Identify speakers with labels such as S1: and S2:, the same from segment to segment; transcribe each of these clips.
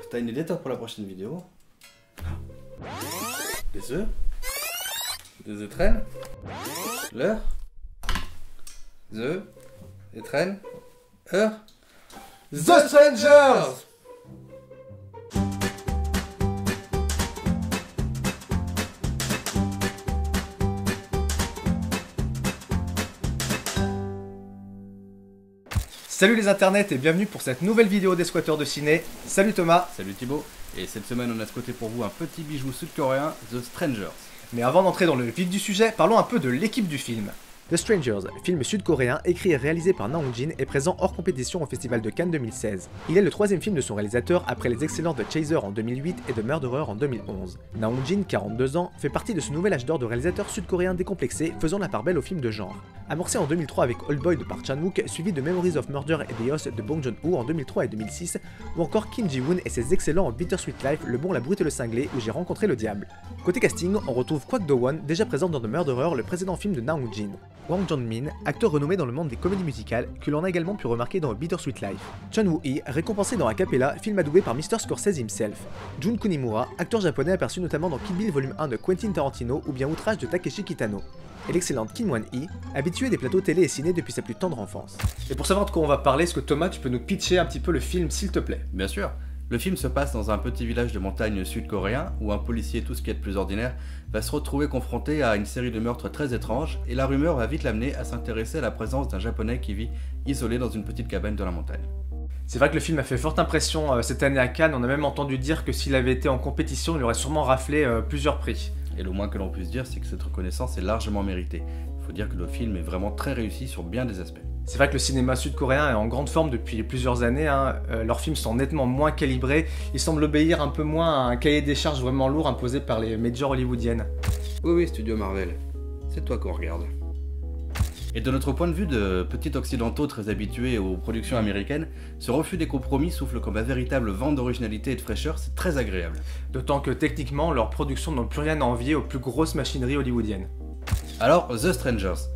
S1: t'as une idée toi pour la prochaine vidéo? Des œufs? Des étrennes? L'heure? The étrennes? Heure? The Strangers!
S2: Salut les internets et bienvenue pour cette nouvelle vidéo des squatteurs de ciné. Salut Thomas.
S1: Salut Thibaut. Et cette semaine on a squatté pour vous un petit bijou sud-coréen, The Strangers.
S2: Mais avant d'entrer dans le vif du sujet, parlons un peu de l'équipe du film. The Strangers, film sud-coréen écrit et réalisé par Na Hong-jin, est présent hors compétition au Festival de Cannes 2016. Il est le troisième film de son réalisateur après les excellents The Chaser en 2008 et The Murderer en 2011. Na Hong-jin, 42 ans, fait partie de ce nouvel âge d'or de réalisateurs sud-coréens décomplexés, faisant la part belle aux films de genre. Amorcé en 2003 avec Old Boy de Park Chan-wook, suivi de Memories of Murder et The Host de Bong Joon-ho en 2003 et 2006, ou encore Kim Ji-woon et ses excellents Bittersweet Life, Le Bon, la Brute et le Cinglé, où j'ai rencontré le diable. Côté casting, on retrouve Kwak Do-won, déjà présent dans The Murderer, le précédent film de Na Hong-jin. Wang Jong-min, acteur renommé dans le monde des comédies musicales, que l'on a également pu remarquer dans Bittersweet Life. Chun Woo-hee, récompensé dans Acapella, film adoubé par Mr. Scorsese himself. Jun Kunimura, acteur japonais aperçu notamment dans Kill Bill Volume 1 de Quentin Tarantino ou bien Outrage de Takeshi Kitano. Et l'excellente Kim Won-hee, habituée des plateaux télé et ciné depuis sa plus tendre enfance. Et pour savoir de quoi on va parler, est-ce que Thomas, tu peux nous pitcher un petit peu le film s'il te plaît?
S1: Bien sûr. Le film se passe dans un petit village de montagne sud-coréen où un policier, tout ce qui est de plus ordinaire, va se retrouver confronté à une série de meurtres très étranges et la rumeur va vite l'amener à s'intéresser à la présence d'un japonais qui vit isolé dans une petite cabane de la montagne.
S2: C'est vrai que le film a fait forte impression cette année à Cannes, on a même entendu dire que s'il avait été en compétition, il aurait sûrement raflé plusieurs prix.
S1: Et le moins que l'on puisse dire, c'est que cette reconnaissance est largement méritée. Il faut dire que le film est vraiment très réussi sur bien des aspects.
S2: C'est vrai que le cinéma sud-coréen est en grande forme depuis plusieurs années, leurs films sont nettement moins calibrés, ils semblent obéir un peu moins à un cahier des charges vraiment lourd imposé par les majors hollywoodiennes.
S1: Oui, Studio Marvel, c'est toi qu'on regarde. Et de notre point de vue de petits occidentaux très habitués aux productions américaines, ce refus des compromis souffle comme un véritable vent d'originalité et de fraîcheur, c'est très agréable.
S2: D'autant que techniquement, leurs productions n'ont plus rien à envier aux plus grosses machineries hollywoodiennes.
S1: Alors, The Strangers.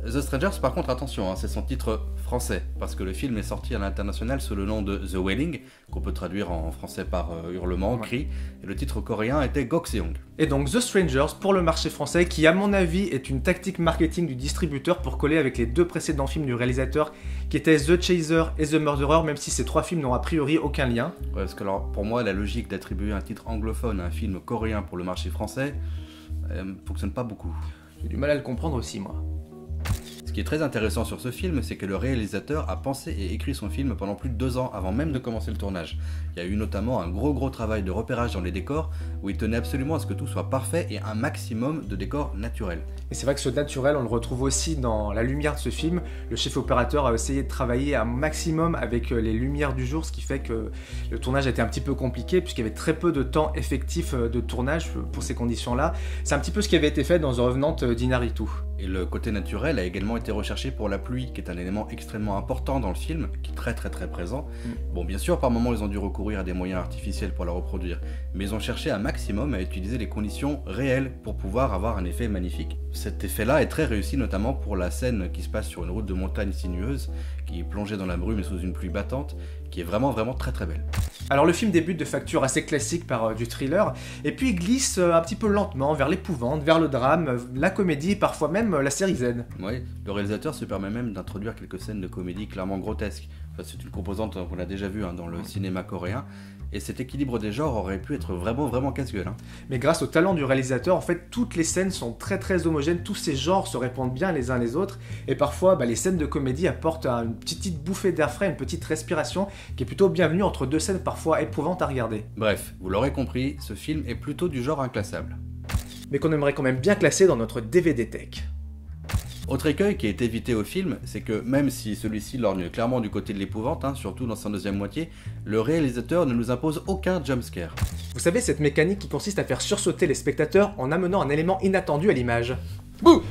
S1: The Strangers, par contre, attention, c'est son titre français, parce que le film est sorti à l'international sous le nom de The Wailing, qu'on peut traduire en français par hurlement, cri, et le titre coréen était Gokseong.
S2: Et donc The Strangers pour le marché français, qui à mon avis est une tactique marketing du distributeur pour coller avec les deux précédents films du réalisateur, qui étaient The Chaser et The Murderer, même si ces trois films n'ont a priori aucun lien.
S1: Ouais, parce que alors, pour moi, la logique d'attribuer un titre anglophone à un film coréen pour le marché français, fonctionne pas beaucoup.
S2: J'ai du mal à le comprendre aussi, moi.
S1: Ce qui est très intéressant sur ce film, c'est que le réalisateur a pensé et écrit son film pendant plus de 2 ans avant même de commencer le tournage. Il y a eu notamment un gros travail de repérage dans les décors, où il tenait absolument à ce que tout soit parfait et un maximum de décors naturels.
S2: Et c'est vrai que ce naturel, on le retrouve aussi dans la lumière de ce film. Le chef opérateur a essayé de travailler un maximum avec les lumières du jour, ce qui fait que le tournage a été un petit peu compliqué, puisqu'il y avait très peu de temps effectif de tournage pour ces conditions-là. C'est un petit peu ce qui avait été fait dans The Revenant d'Inaritu.
S1: Et le côté naturel a également été recherché pour la pluie, qui est un élément extrêmement important dans le film, qui est très présent. Bon, bien sûr, par moments, ils ont dû recourir à des moyens artificiels pour la reproduire, mais ils ont cherché un maximum à utiliser les conditions réelles pour pouvoir avoir un effet magnifique. Cet effet-là est très réussi, notamment pour la scène qui se passe sur une route de montagne sinueuse, qui est plongée dans la brume et sous une pluie battante, qui est vraiment très belle.
S2: Alors le film débute de facture assez classique par du thriller, et puis il glisse un petit peu lentement vers l'épouvante, vers le drame, la comédie et parfois même la série Z.
S1: Oui, le réalisateur se permet même d'introduire quelques scènes de comédie clairement grotesques. Enfin, c'est une composante qu'on a déjà vue dans le cinéma coréen, et cet équilibre des genres aurait pu être vraiment casse-gueule.
S2: Mais grâce au talent du réalisateur, en fait, toutes les scènes sont très homogènes, tous ces genres se répondent bien les uns les autres, et parfois les scènes de comédie apportent une petite bouffée d'air frais, une petite respiration, qui est plutôt bienvenue entre deux scènes parfois éprouvantes à regarder.
S1: Bref, vous l'aurez compris, ce film est plutôt du genre inclassable.
S2: Mais qu'on aimerait quand même bien classer dans notre DVD Tech.
S1: Autre écueil qui est évité au film, c'est que même si celui-ci lorgne clairement du côté de l'épouvante, surtout dans sa deuxième moitié, le réalisateur ne nous impose aucun jumpscare.
S2: Vous savez, cette mécanique qui consiste à faire sursauter les spectateurs en amenant un élément inattendu à l'image. Bouh!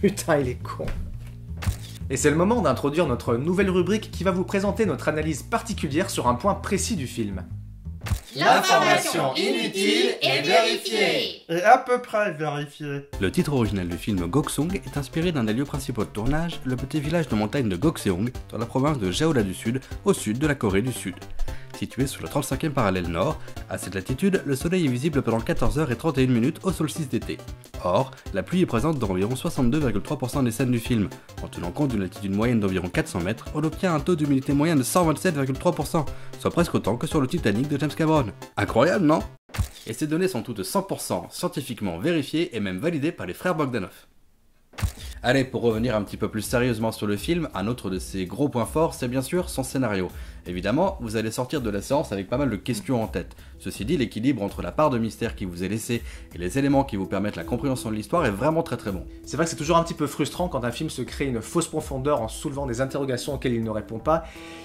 S2: Putain, il est con. Et c'est le moment d'introduire notre nouvelle rubrique qui va vous présenter notre analyse particulière sur un point précis du film.
S3: L'information inutile est vérifiée.
S4: Et à peu près vérifiée.
S1: Le titre original du film Gokseong est inspiré d'un des lieux principaux de tournage, le petit village de montagne de Gokseong, dans la province de Jeolla du Sud, au sud de la Corée du Sud. situé sur le 35e parallèle nord. À cette latitude, le soleil est visible pendant 14h31 au solstice d'été. Or, la pluie est présente dans environ 62,3% des scènes du film. En tenant compte d'une altitude moyenne d'environ 400 mètres, on obtient un taux d'humidité moyen de 127,3%, soit presque autant que sur le Titanic de James Cameron. Incroyable, non? Et ces données sont toutes 100% scientifiquement vérifiées et même validées par les frères Bogdanov. Allez, pour revenir un petit peu plus sérieusement sur le film, un autre de ses gros points forts, c'est bien sûr son scénario. Évidemment, vous allez sortir de la séance avec pas mal de questions en tête. Ceci dit, l'équilibre entre la part de mystère qui vous est laissée et les éléments qui vous permettent la compréhension de l'histoire est vraiment très bon.
S2: C'est vrai que c'est toujours un petit peu frustrant quand un film se crée une fausse profondeur en soulevant des interrogations auxquelles il ne répond pas.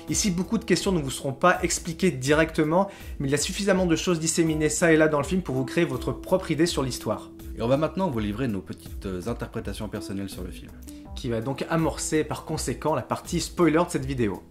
S2: Ici, beaucoup de questions ne vous seront pas expliquées directement, mais il y a suffisamment de choses disséminées ça et là dans le film pour vous créer votre propre idée sur l'histoire.
S1: Et on va maintenant vous livrer nos petites interprétations personnelles sur le film.
S2: Qui va donc amorcer par conséquent la partie spoiler de cette vidéo.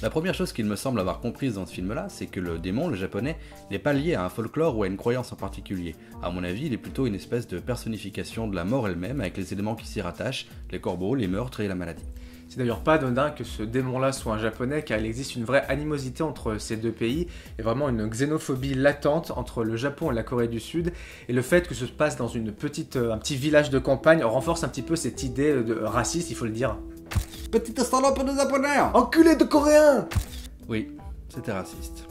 S1: La première chose qu'il me semble avoir comprise dans ce film-là, c'est que le démon, le japonais, n'est pas lié à un folklore ou à une croyance en particulier. À mon avis, il est plutôt une espèce de personnification de la mort elle-même, avec les éléments qui s'y rattachent, les corbeaux, les meurtres et la maladie.
S2: C'est d'ailleurs pas anodin que ce démon-là soit un japonais, car il existe une vraie animosité entre ces deux pays, et vraiment une xénophobie latente entre le Japon et la Corée du Sud, et le fait que ce se passe dans un petit village de campagne renforce un petit peu cette idée de raciste, il faut le dire.
S1: Petite salope de japonais!
S2: Enculé de coréens!
S1: Oui, c'était raciste.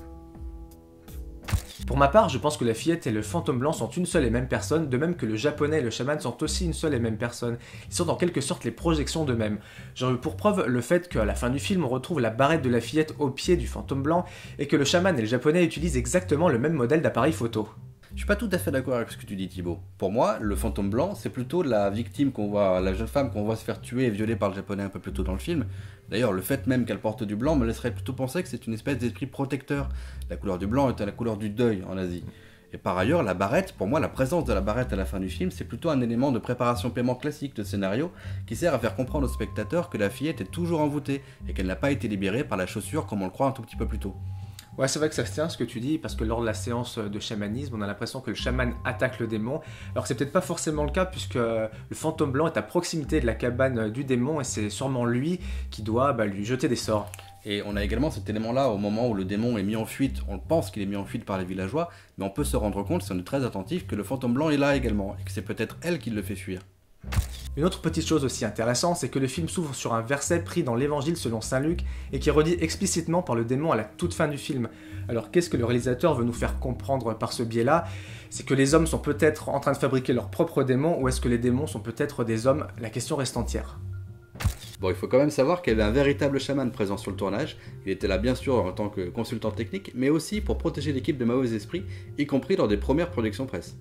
S2: Pour ma part, je pense que la fillette et le fantôme blanc sont une seule et même personne, de même que le japonais et le chaman sont aussi une seule et même personne. Ils sont en quelque sorte les projections d'eux-mêmes. J'en veux pour preuve le fait qu'à la fin du film, on retrouve la barrette de la fillette au pied du fantôme blanc, et que le chaman et le japonais utilisent exactement le même modèle d'appareil photo.
S1: Je suis pas tout à fait d'accord avec ce que tu dis, Thibaut. Pour moi, le fantôme blanc, c'est plutôt la victime qu'on voit, la jeune femme qu'on voit se faire tuer et violer par le japonais un peu plus tôt dans le film. D'ailleurs, le fait même qu'elle porte du blanc me laisserait plutôt penser que c'est une espèce d'esprit protecteur. La couleur du blanc est la couleur du deuil en Asie. Et par ailleurs, la barrette, pour moi, la présence de la barrette à la fin du film, c'est plutôt un élément de préparation-paiement classique de scénario qui sert à faire comprendre au spectateur que la fillette est toujours envoûtée et qu'elle n'a pas été libérée par la chaussure comme on le croit un tout petit peu plus tôt.
S2: Ouais, c'est vrai que ça se tient ce que tu dis, parce que lors de la séance de chamanisme, on a l'impression que le chaman attaque le démon, alors que c'est peut-être pas forcément le cas, puisque le fantôme blanc est à proximité de la cabane du démon, et c'est sûrement lui qui doit lui jeter des sorts.
S1: Et on a également cet élément-là au moment où le démon est mis en fuite. On pense qu'il est mis en fuite par les villageois, mais on peut se rendre compte, si on est très attentif, que le fantôme blanc est là également, et que c'est peut-être elle qui le fait fuir.
S2: Une autre petite chose aussi intéressante, c'est que le film s'ouvre sur un verset pris dans l'évangile selon saint Luc et qui est redit explicitement par le démon à la toute fin du film. Alors qu'est-ce que le réalisateur veut nous faire comprendre par ce biais-là? C'est que les hommes sont peut-être en train de fabriquer leur propre démon, ou est-ce que les démons sont peut-être des hommes? La question reste entière.
S1: Bon, il faut quand même savoir qu'il y avait un véritable chaman présent sur le tournage. Il était là bien sûr en tant que consultant technique, mais aussi pour protéger l'équipe de mauvais esprits, y compris lors des premières projections presse.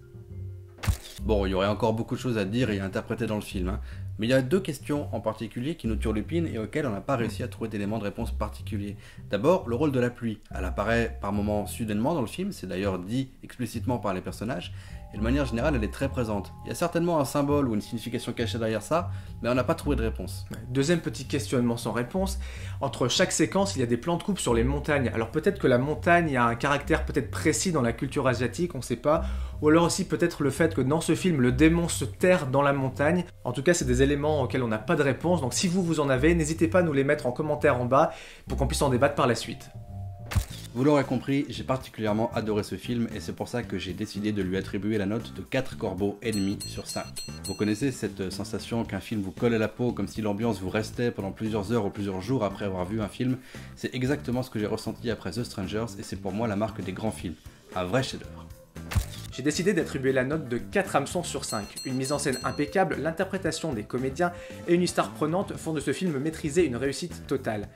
S1: Bon, il y aurait encore beaucoup de choses à dire et à interpréter dans le film, mais il y a deux questions en particulier qui nous turlupinent et auxquelles on n'a pas réussi à trouver d'éléments de réponse particuliers. D'abord, le rôle de la pluie. Elle apparaît par moments soudainement dans le film, c'est d'ailleurs dit explicitement par les personnages, et de manière générale, elle est très présente. Il y a certainement un symbole ou une signification cachée derrière ça, mais on n'a pas trouvé de réponse.
S2: Deuxième petit questionnement sans réponse, entre chaque séquence, il y a des plans de coupe sur les montagnes. Alors peut-être que la montagne a un caractère peut-être précis dans la culture asiatique, on ne sait pas, ou alors aussi peut-être le fait que dans ce film, le démon se terre dans la montagne. En tout cas, c'est des éléments auxquels on n'a pas de réponse, donc si vous en avez, n'hésitez pas à nous les mettre en commentaire en bas pour qu'on puisse en débattre par la suite.
S1: Vous l'aurez compris, j'ai particulièrement adoré ce film et c'est pour ça que j'ai décidé de lui attribuer la note de 4 corbeaux et demi sur 5. Vous connaissez cette sensation qu'un film vous colle à la peau comme si l'ambiance vous restait pendant plusieurs heures ou plusieurs jours après avoir vu un film? C'est exactement ce que j'ai ressenti après The Strangers et c'est pour moi la marque des grands films. Un vrai chef-d'œuvre.
S2: J'ai décidé d'attribuer la note de 4 hameçons sur 5. Une mise en scène impeccable, l'interprétation des comédiens et une histoire prenante font de ce film maîtrisé une réussite totale.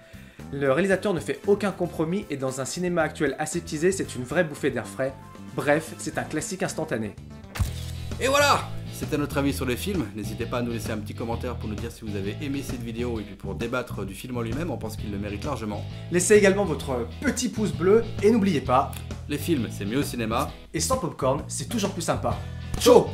S2: Le réalisateur ne fait aucun compromis et dans un cinéma actuel aseptisé, c'est une vraie bouffée d'air frais. Bref, c'est un classique instantané.
S1: Et voilà! C'était notre avis sur le film. N'hésitez pas à nous laisser un petit commentaire pour nous dire si vous avez aimé cette vidéo et puis pour débattre du film en lui-même, on pense qu'il le mérite largement.
S2: Laissez également votre petit pouce bleu et n'oubliez pas...
S1: Les films, c'est mieux au cinéma.
S2: Et sans popcorn, c'est toujours plus sympa. Ciao!